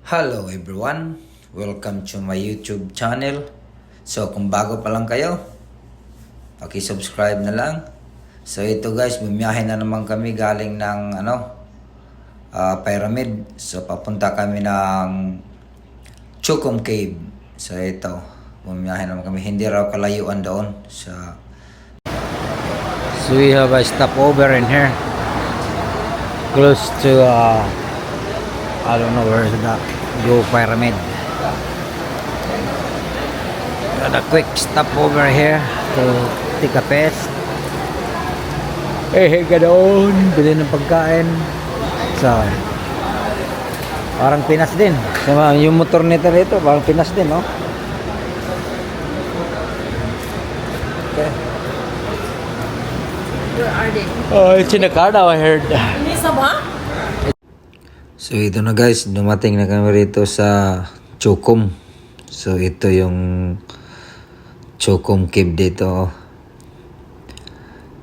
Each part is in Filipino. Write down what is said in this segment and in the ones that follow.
Hello everyone, welcome to my YouTube channel. So kung bago pa lang kayo, paki-subscribe na lang. So ito guys, bumiyahe na naman kami galing ng pyramid. So papunta kami ng Chukum Cave. So ito, bumiyahe naman kami. Hindi raw kalayuan doon. So we have a stopover in here, close to I don't know where is that Go Pyramid. Got a quick stop over here to take a piss. Ganoon, bili ng pagkain. So parang Pinas din. Yung motor nito parang Pinas din, no? Okay. Where are they? Oh, it's in the car now, I heard. Isa ba? So ito na guys, dumating na kami rito sa Chukum. So ito yung Chukum Cave dito.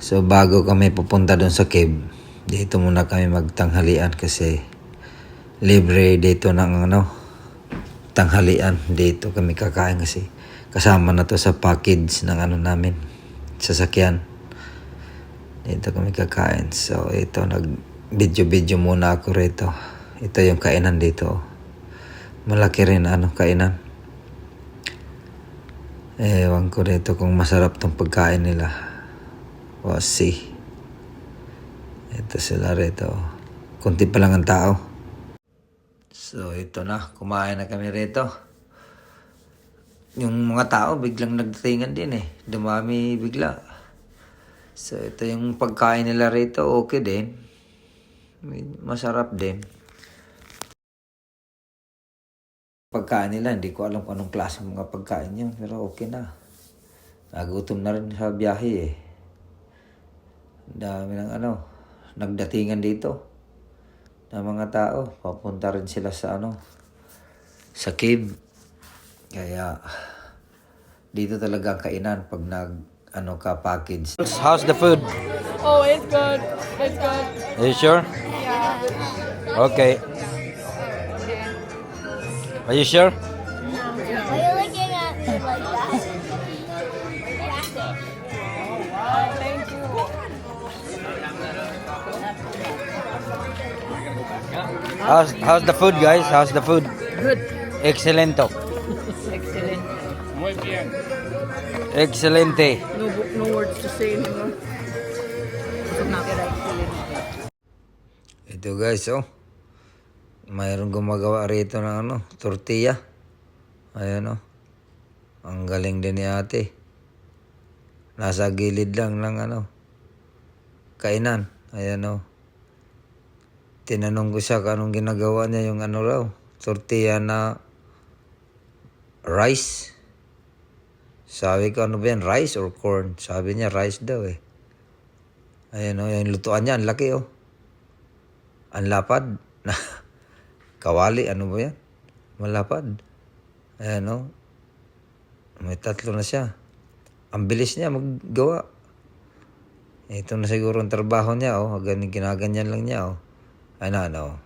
So bago kami pupunta doon sa cave, dito muna kami magtanghalian kasi libre dito ng tanghalian. Dito kami kakain kasi kasama na to sa package ng namin, sasakyan. Dito kami kakain. So ito, nag video muna ako rito. Ito yung kainan dito. Malaki rin kainan. Ewan ko dito kung masarap tong pagkain nila. We'll see. Ito sila rito. Kunti pa lang ang tao. So ito na, kumain na kami rito. Yung mga tao biglang nagdatingan din Dumami bigla. So ito yung pagkain nila rito, okay din. Masarap din. Pagkain nila, hindi ko alam kung anong klase mga pagkain yun, pero okay na. Nagutom na rin sa biyahe Dami ng nagdatingan dito na mga tao. Papunta rin sila sa sa cave. Kaya dito talaga ang kainan pag ka package. How's the food? Oh, it's good. It's good. Are you sure? Yeah. Okay. Are you sure? Why are you looking at me like that? Thank you. How's the food, guys? How's the food? Good. Excelento. Excellent. Excelente. No words to say anymore. Ito guys, mayroong gumagawa rito ng tortilla. Ayan Ang galing din ni ate. Nasa gilid lang ng kainan. Ayan Tinanong ko siya kung anong ginagawa niya, yung raw, tortilla na rice. Sabi ko, ano ba yan, rice or corn? Sabi niya, rice daw Ayan yung lutuan niya, ang laki Ang lapad. Kawali, ano ba yan? Malapad. Ayan may 3 na siya. Ang bilis niya maggawa. Ito na siguro ang trabaho niya, ginaganyan lang niya,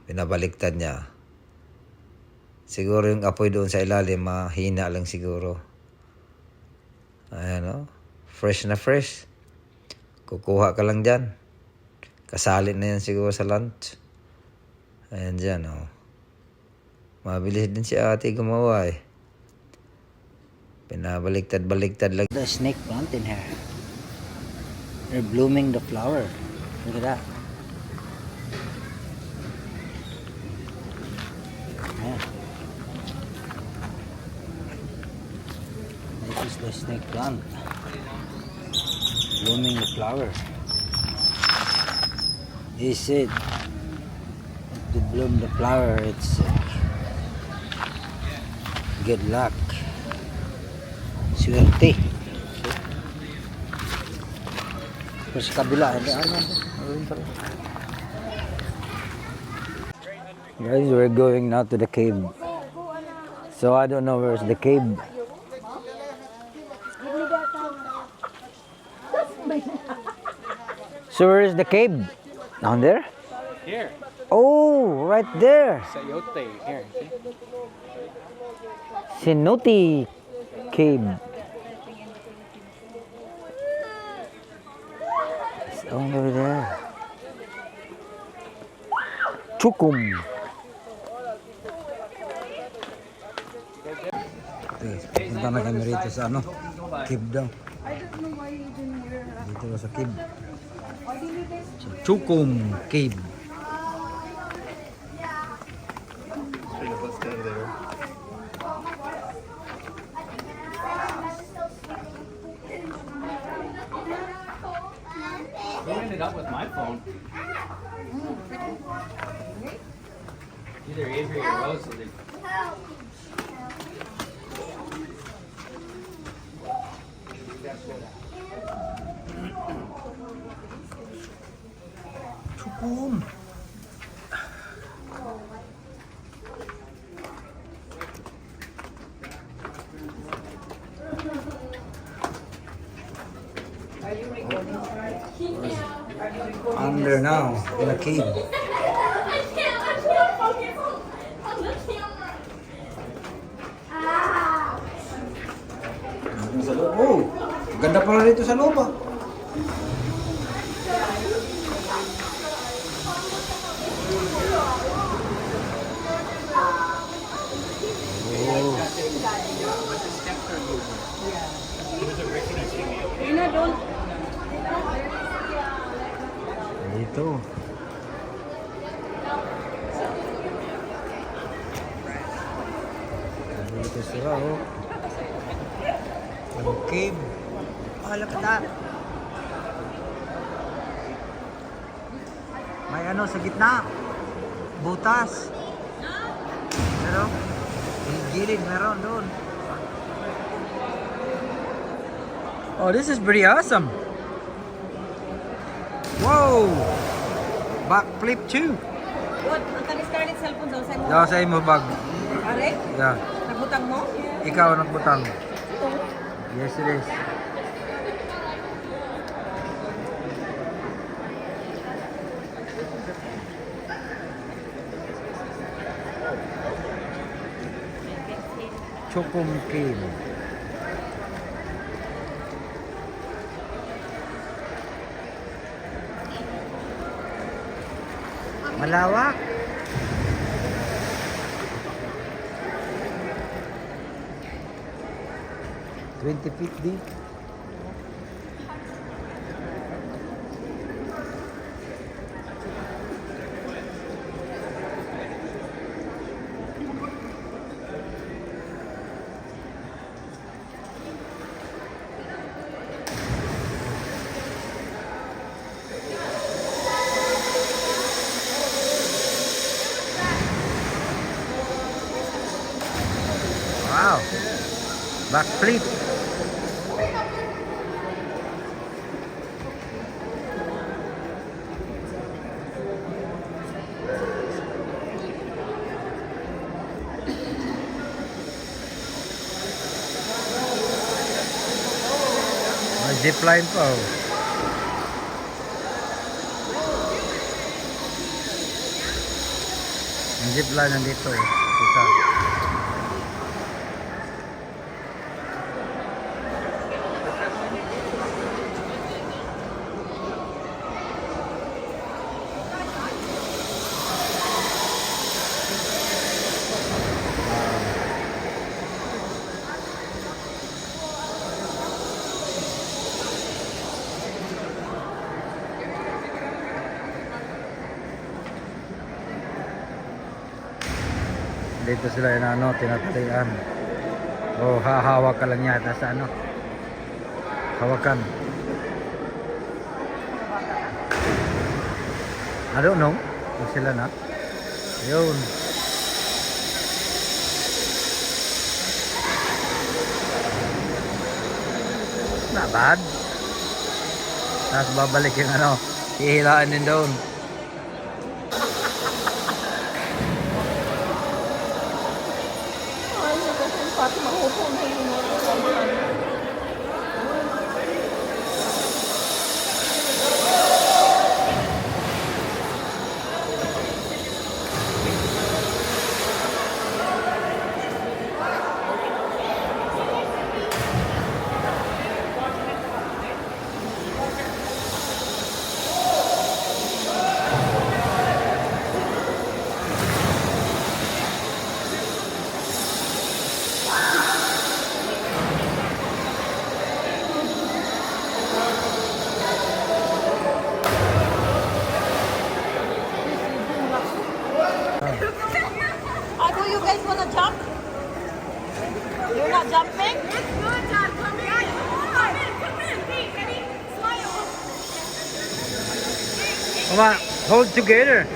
pinabaliktad niya. Siguro yung apoy doon sa ilalim, mahina lang siguro. Ayan fresh na fresh. Kukuha ka lang dyan. Kasali na yan siguro sa lunch. Ayan dyan, Mabilis din si ate gumawa Pinabaliktad-baliktad lang. The snake plant in here. They're blooming the flower. Look at that. Yeah. This is the snake plant. Blooming the flower. He said to bloom the flower, it's good luck. Swerte. Pero sa kabila, guys, we're going now to the cave. So I don't know where's the cave. So where is the cave? Down there? Here. Oh, right there. Sayote. Here, see? Cenote Cave. It's over there. Chukum. Punta na kami rito sa ano? Cave daw. Dito sa cave. Chukum Cave. Let's stay there. Who ended up with my phone? Either Avery or Rosalie. Chukum. Under now, in a cave. Oh, ganda pala dito sa loob ah. Dito. Dito sila oh. Ang cave. Look at that. May ano sa gitna. Butas. Pero, gilid meron doon. Oh, this is pretty awesome. Whoa! Backflip too. What? Ang kanis-karnit cellphone daw sa'yo mo? Daw sa imo bag. Are? Yeah. Nagbutang mo? Ikaw nagbutang. Yes, it is. Chukum Cave. Malawak. $20 feet deep. Wow. Backflip. May zipline pa oh. Ang zipline nandito eh. Kita. Dito sila yung ano, tinatalian. O hahawak ka lang yata sa ano. Hawakan. I don't know. Kung sila na. Yun. Not bad. Tapos babalik yung ano. Hihilaan din doon. guys wanna jump? You're not jumping? Come on, hold together.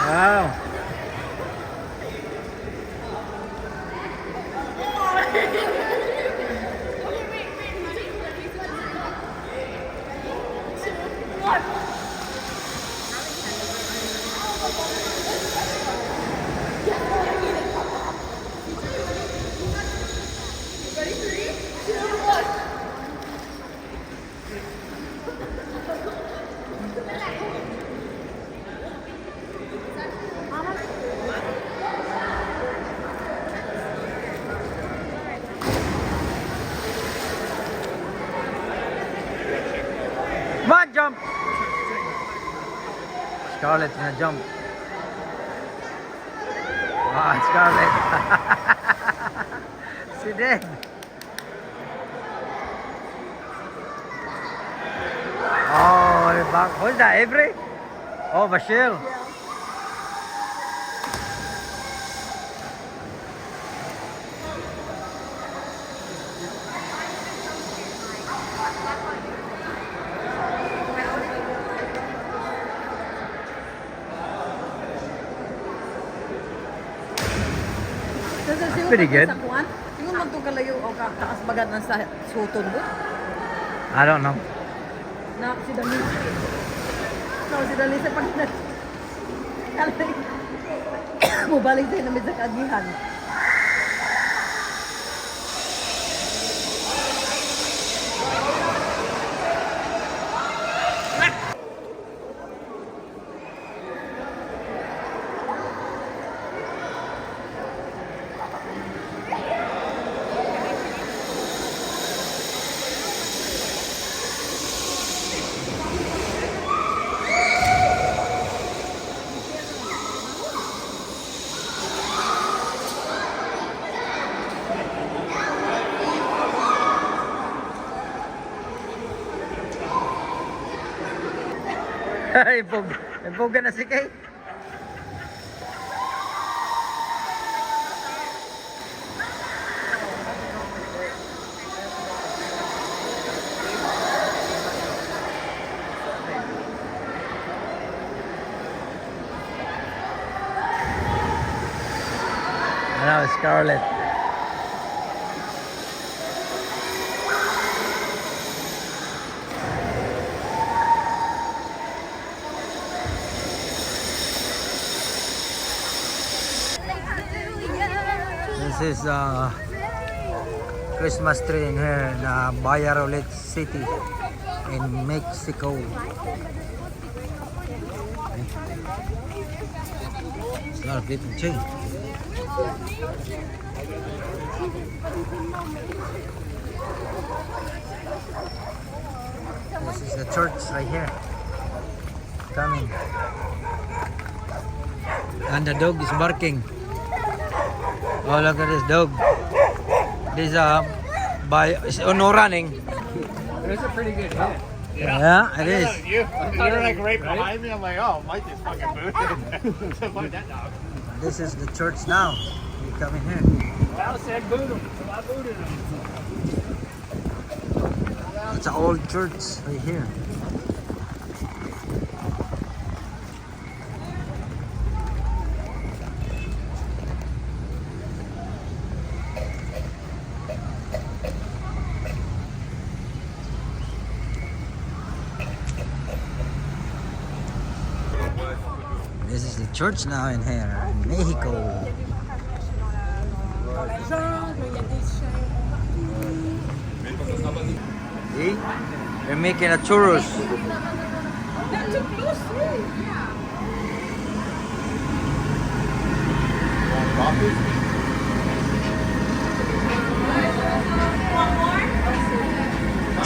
Wow. Come on, jump. Scarlett's gonna jump. Ah, Scarlett. She did. Oh, the back. Who's that, Avery? Oh, Michelle. Pretty good. Tingnan mo ito kalayo o taas bagad na sa suton mo. I don't know. Na si Dali. No, si Dali sa pag mubalik tayo namin sa kagihan. Ipog na si Kay. Ano, Scarlett. This is Christmas tree in here in Valladolid City in Mexico. It's a lot of people too. This is the church right here. Coming. And the dog is barking. Oh, look at this dog. This is no running. It's a pretty good hit. Yeah, it is. You're like right behind me. I'm like, oh, Mike just fucking booted. Fuck that dog. This is the church now. You come in here. Al said boot him, so I booted him. It's an old church right here. This is the church now in here, in Mexico. See? They're making a churros.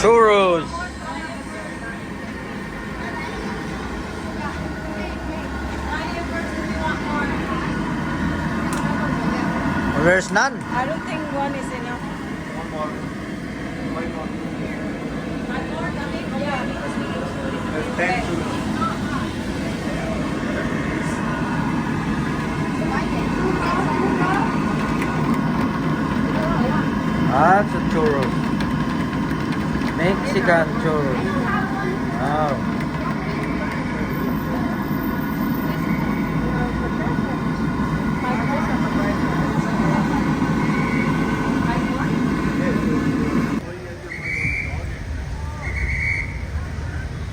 Churros. There's none. I don't think one is enough. Mexican churros. Wow.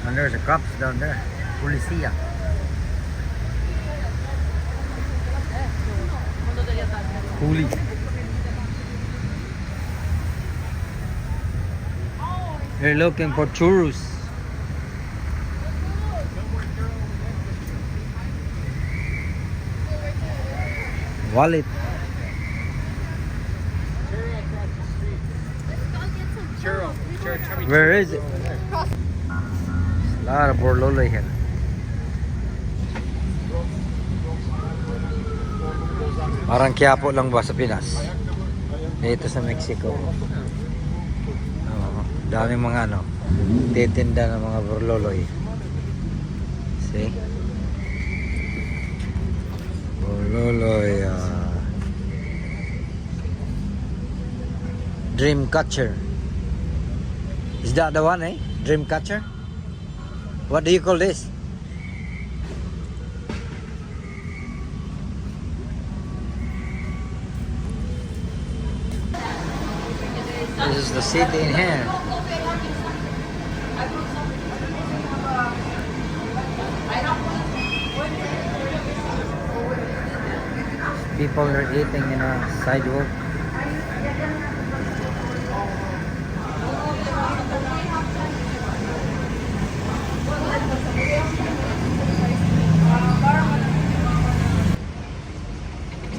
And there's a cops down there. Policia. Huli. They're looking for churros. Wallet. Where is it? A lot of borlolo here. Parang Quiapo lang ba sa Pinas? Dito sa Mexico. Daming mga ano, titinda ng mga borloloy. See? Borloloy. Dream catcher. Is that the one, eh? Dream catcher? What do you call this? This is the city in here. People are eating in a sidewalk.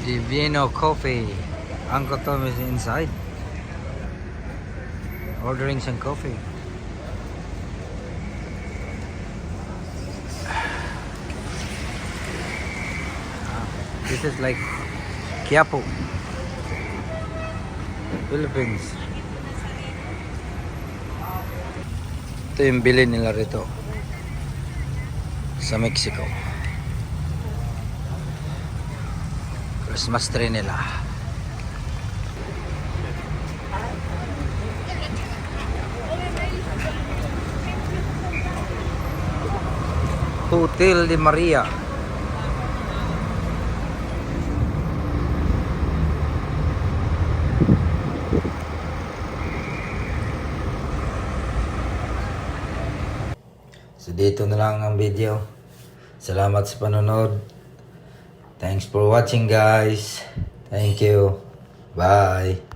Divino Coffee. Uncle Tom is inside, ordering some coffee. This is like Quiapo, Philippines. Ito yung bilhin nila rito sa Mexico. Christmas tree nila. Hotel de Maria. So dito na lang ang video. Salamat sa panonood. Thanks for watching, guys. Thank you. Bye.